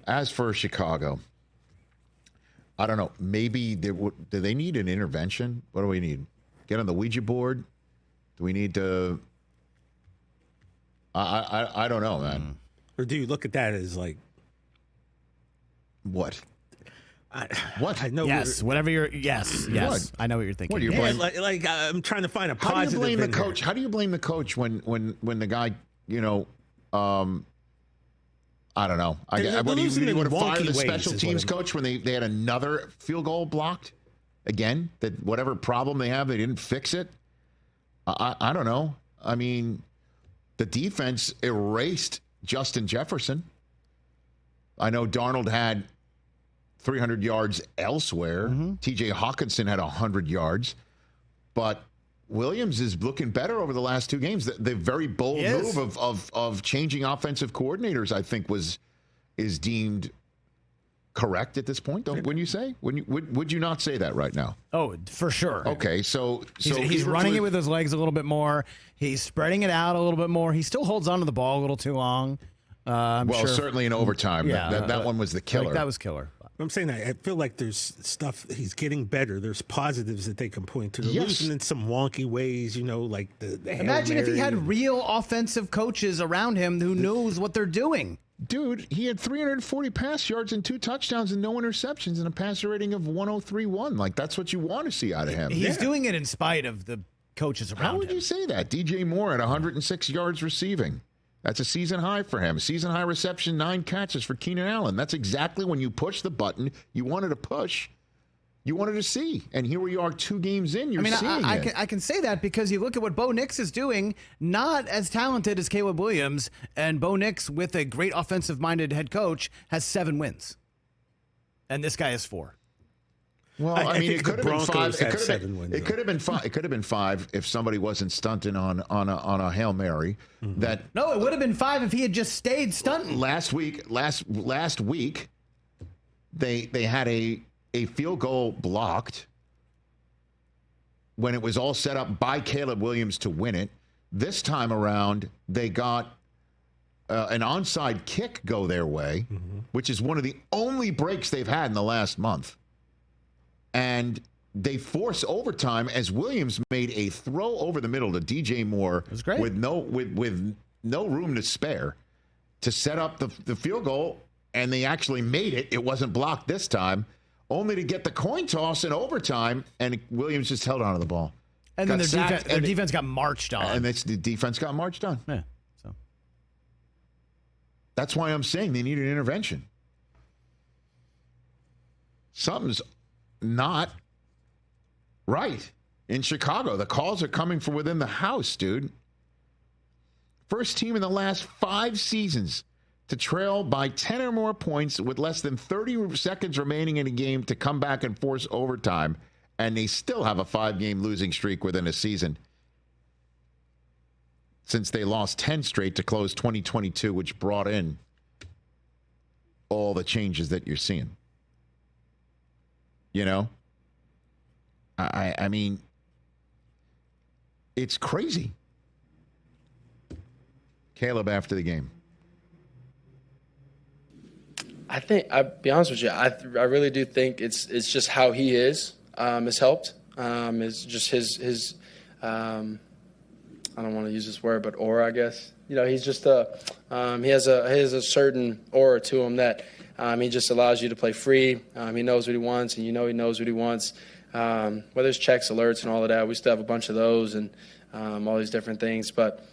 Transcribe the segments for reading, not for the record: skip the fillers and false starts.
As for Chicago, I don't know. Maybe do they need an intervention? What do we need? Get on the Ouija board? Do we need to? I don't know, man. Or do you look at that as like what? What? I know. Yes, whatever you're. Yes, yes. What? I know what you're thinking. What, you're Yeah, like I'm trying to find a positive. How do you blame the in coach? there. How do you blame the coach when the guy, I don't know. They're losing in would have fired wonky the ways special is teams what coach when they had another field goal blocked again? That whatever problem they have, they didn't fix it. I don't know. I mean, the defense erased Justin Jefferson. I know Darnold had 300 yards elsewhere. TJ Hawkinson had 100 yards. But Williams is looking better over the last two games. The very bold move of changing offensive coordinators, I think, is deemed correct at this point. Wouldn't you say? Would you not say that right now? Oh, for sure. Okay, so he's running it with his legs a little bit more. He's spreading it out a little bit more. He still holds onto the ball a little too long. Certainly in overtime. Yeah, that one was the killer. That was killer. I'm saying I feel like there's stuff he's getting better. There's positives that they can point to. They're losing in some wonky ways, like the Imagine if he had real offensive coaches around him who knows what they're doing. Dude, he had 340 pass yards and 2 touchdowns and no interceptions and a passer rating of 103.1. Like, that's what you want to see out of him. He's doing it in spite of the coaches around him. How would you say that? DJ Moore at 106 yards receiving. That's a season high for him. Season high reception, 9 catches for Keenan Allen. That's exactly when you push the button you wanted to push, you wanted to see. And here we are 2 games in, you're seeing it. I can say that because you look at what Bo Nix is doing, not as talented as Caleb Williams, and Bo Nix, with a great offensive-minded head coach, has 7 wins. And this guy has 4. Well, I mean, it could have been 5. Had 7 wins. It could have been 5. It could have been 5 if somebody wasn't stunting on a Hail Mary. No, it would have been 5 if he had just stayed stunting. Last week, they had a field goal blocked when it was all set up by Caleb Williams to win it. This time around, they got an onside kick go their way, which is one of the only breaks they've had in the last month. And they force overtime as Williams made a throw over the middle to DJ Moore with no room to spare to set up the field goal, and they actually made it. It wasn't blocked this time, only to get the coin toss in overtime, and Williams just held onto the ball. And then their defense got marched on. And the defense got marched on. Yeah. So that's why I'm saying they need an intervention. Something's not right in Chicago. The calls are coming from within the house, dude. First team in the last 5 seasons to trail by 10 or more points with less than 30 seconds remaining in a game to come back and force overtime, and they still have a 5-game losing streak within a season since they lost 10 straight to close 2022, which brought in all the changes that you're seeing. I mean, it's crazy. Caleb, after the game. I'll be honest with you, I really do think it's just how he is has helped. It's just his I don't want to use this word, but aura, I guess. He's just he has a certain aura to him that he just allows you to play free. He knows what he wants, and he knows what he wants. Whether it's checks, alerts, and all of that, we still have a bunch of those and all these different things. But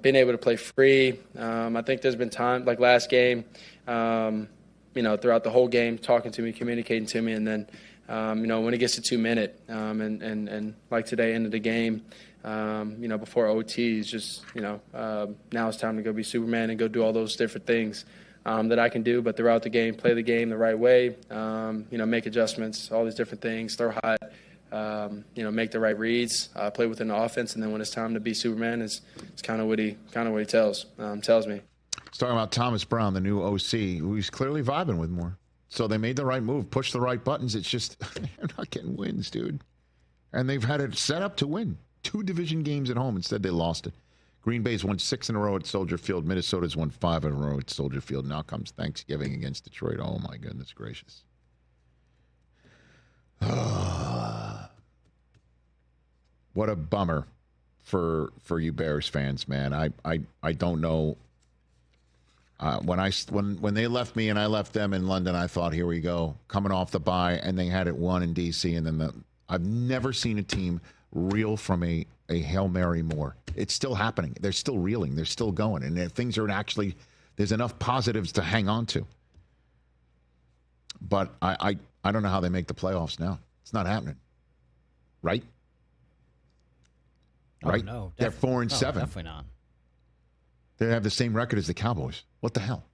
being able to play free, I think there's been time, like last game, throughout the whole game, talking to me, communicating to me, and then, when it gets to 2 minute, and like today, end of the game, before OT, it's just, now it's time to go be Superman and go do all those different things that I can do. But throughout the game, play the game the right way, make adjustments, all these different things, throw hot, make the right reads, play within the offense, and then when it's time to be Superman, it's kind of what he tells me. He's talking about Thomas Brown, the new OC, who he's clearly vibing with more. So they made the right move, pushed the right buttons. It's just they're not getting wins, dude. And they've had it set up to win 2 division games at home. Instead, they lost it. Green Bay's won 6 in a row at Soldier Field. Minnesota's won 5 in a row at Soldier Field. Now comes Thanksgiving against Detroit. Oh, my goodness gracious. What a bummer for you Bears fans, man. I don't know. When they left me and I left them in London, I thought, here we go, coming off the bye, and they had it won in D.C. And then I've never seen a team reel from a Hail Mary more. It's still happening. They're still reeling. They're still going, and things are actually, there's enough positives to hang on to. But I don't know how they make the playoffs now. It's not happening, right? Right? Oh, no. They're 4-7. Definitely not. They have the same record as the Cowboys. What the hell?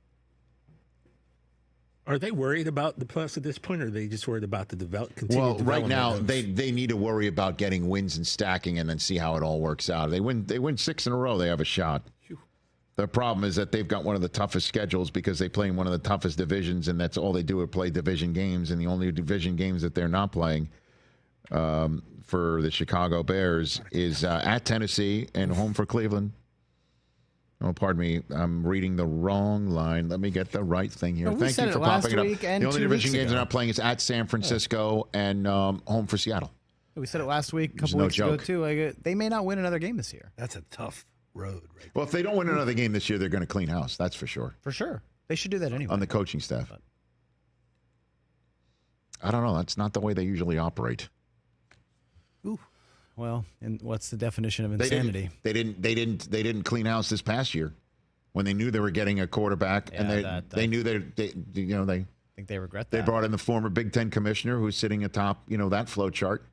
Are they worried about the plus at this point, or are they just worried about the continued development? Right now, they need to worry about getting wins and stacking and then see how it all works out. They win 6 in a row, they have a shot. The problem is that they've got one of the toughest schedules because they play in one of the toughest divisions, and that's all they do is play division games. And the only division games that they're not playing for the Chicago Bears is at Tennessee and home for Cleveland. Oh, pardon me. I'm reading the wrong line. Let me get the right thing here. Well, Thank you for popping it up. The only division games they're not playing is at San Francisco and home for Seattle. We said it last week, a couple weeks ago, too. Like, they may not win another game this year. That's a tough road, right? Well, if they don't win another game this year, they're going to clean house. That's for sure. For sure. They should do that anyway. On the coaching staff. I don't know. That's not the way they usually operate. Ooh. Well, and what's the definition of insanity? They didn't clean house this past year when they knew they were getting a quarterback, and they knew they think they regret that. They brought in the former Big Ten commissioner who's sitting atop that flow chart,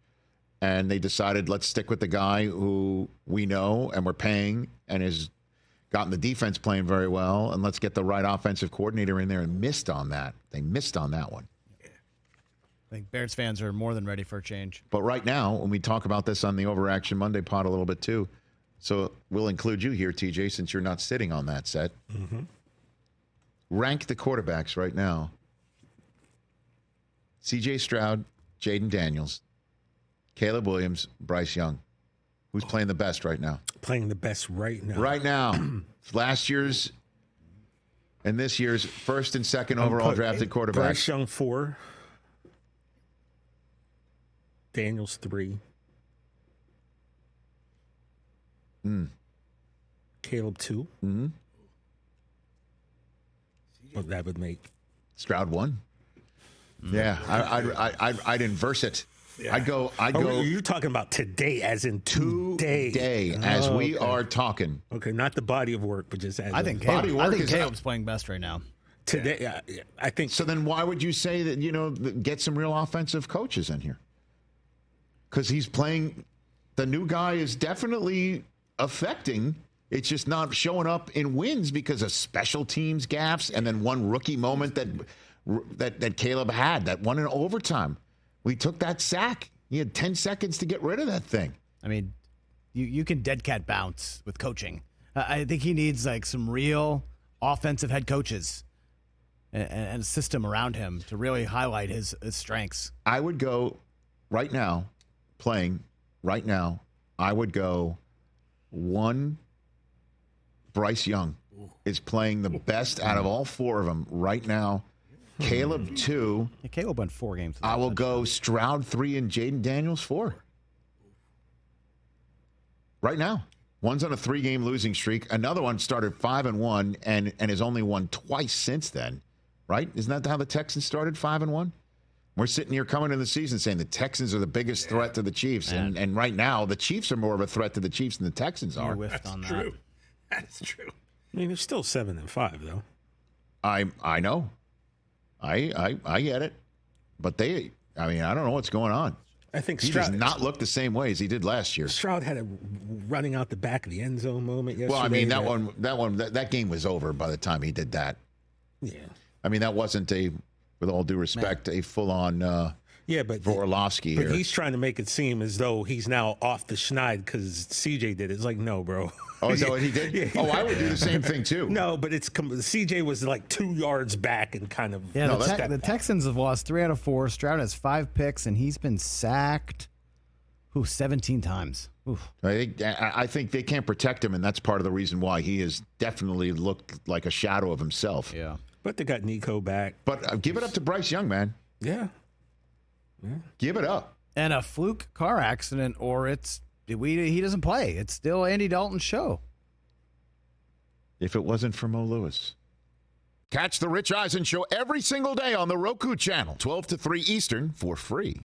and they decided, let's stick with the guy who we know and we're paying and has gotten the defense playing very well, and let's get the right offensive coordinator in there, and missed on that. They missed on that one. I think Bears fans are more than ready for a change. But right now, when we talk about this on the Overaction Monday pod a little bit too, so we'll include you here, TJ, since you're not sitting on that set. Mm-hmm. Rank the quarterbacks right now. C.J. Stroud, Jaden Daniels, Caleb Williams, Bryce Young. Who's playing the best right now? Playing the best right now. Right now. Last year's and this year's first and second overall drafted quarterbacks. Bryce Young 4. Daniels 3. Caleb 2. Mm-hmm. Well, that would make Stroud 1. Yeah, I'd inverse it. Yeah. I'd go. You're talking about today, as in today, as we are talking. Okay, not the body of work, but just as I think Caleb's playing best right now. Today, I think. So then, why would you say that? Get some real offensive coaches in here. Because he's playing, the new guy is definitely affecting. It's just not showing up in wins because of special teams gaffes and then one rookie moment that Caleb had, that one in overtime. We took that sack. He had 10 seconds to get rid of that thing. I mean, you can dead cat bounce with coaching. I think he needs like some real offensive head coaches and a system around him to really highlight his strengths. I would go right now. Playing right now, I would go 1. Bryce Young is playing the best out of all 4 of them right now. Caleb 2. Yeah, Caleb won 4 games. I will go Stroud 3 and Jaden Daniels 4. Right now. One's on a 3-game losing streak. Another one started 5-1 and has only won twice since then. Right? Isn't that how the Texans started 5-1? We're sitting here coming into the season saying the Texans are the biggest threat to the Chiefs. And right now, the Chiefs are more of a threat to the Chiefs than the Texans are. That's true. That's true. I mean, they're still 7-5, though. I know. I get it. But I don't know what's going on. I think he does not look the same way as he did last year. Stroud had a running out the back of the end zone moment yesterday. Well, I mean, that game was over by the time he did that. Yeah. I mean, that wasn't with all due respect, a full-on Vorlovsky here. But he's trying to make it seem as though he's now off the schneid because CJ did it. It's like, no, bro. Oh, is that what he did? Yeah. I would do the same thing, too. No, but CJ was like 2 yards back and kind of... Yeah, the Texans have lost 3 out of 4. Stroud has 5 picks, and he's been sacked, 17 times. I think they can't protect him, and that's part of the reason why he has definitely looked like a shadow of himself. Yeah. But they got Nico back. But give it up to Bryce Young, man. Yeah. Give it up. And a fluke car accident, or he doesn't play. It's still Andy Dalton's show. If it wasn't for Mo Lewis. Catch the Rich Eisen Show every single day on the Roku Channel, 12 to 3 Eastern, for free.